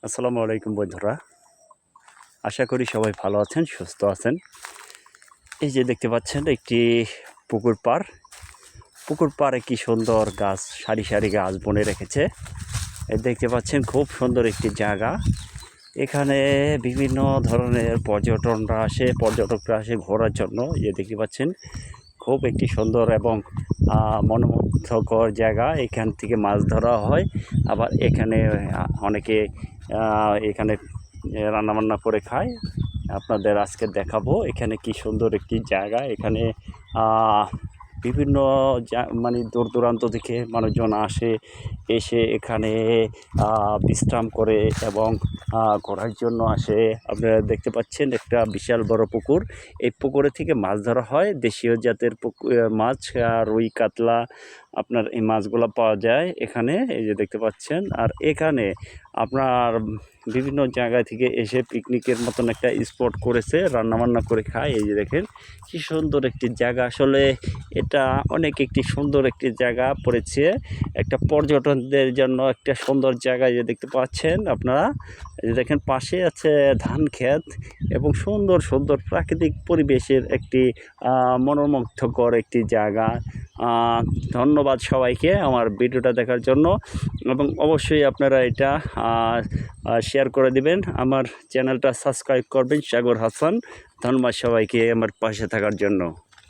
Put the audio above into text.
আসসালামু আলাইকুম বন্ধুরা। আশা করি সবাই ভালো আছেন, সুস্থ আছেন। এই যে দেখতে পাচ্ছেন একটি পুকুর পাড়। পুকুর পাড়ে কি সুন্দর গাছ, সারি সারি গাছ বনে রেখেছে। দেখতে পাচ্ছেন খুব সুন্দর একটি জায়গা। এখানে বিভিন্ন ধরনের পর্যটকরা আসে ঘোরার জন্য। দেখতে পাচ্ছেন খুব একটি সুন্দর এবং মনোমুগ্ধকর জায়গা। এখান থেকে মাছ ধরা হয়। আবার এখানে অনেকে এখানে রান্নাবান্না করে খায়। আপনাদের আজকে দেখাবো এখানে কি সুন্দর একটি জায়গা। এখানে বিভিন্ন মানে দূর দূরান্ত থেকে মানুষজন এসে এখানে বিশ্রাম করে এবং ঘোরার জন্য আসে। আপনারা দেখতে পাচ্ছেন একটা বিশাল বড় পুকুর। এই পুকুরে থেকে মাছ ধরা হয়। দেশীয় জাতের মাছ, রুই, কাতলা, আপনার এই মাছগুলো পাওয়া যায় এখানে। এই যে দেখতে পাচ্ছেন। আর এখানে আপনার বিভিন্ন জায়গা থেকে এসে পিকনিকের মতন একটা স্পট করেছে, রান্নাবান্না করে খায়। এই যে দেখেন কি সুন্দর একটি জায়গা। আসলে এটা অনেক একটি সুন্দর একটি জায়গা পড়েছে, একটা পর্যটকদের জন্য একটা সুন্দর জায়গা। যে দেখতে পাচ্ছেন আপনারা, এই যে দেখেন পাশে আছে ধান ক্ষেত এবং সুন্দর সুন্দর প্রাকৃতিক পরিবেশের একটি মনোমুগ্ধকর একটি জায়গা। ধন্যবাদ সবাইকে আমার ভিডিওটা দেখার জন্য, এবং অবশ্যই আপনারা এটা শেয়ার করে দিবেন। আমার চ্যানেলটা সাবস্ক্রাইব করবেন। সাগর হাসান। ধন্যবাদ সবাইকে আমার পাশে থাকার জন্য।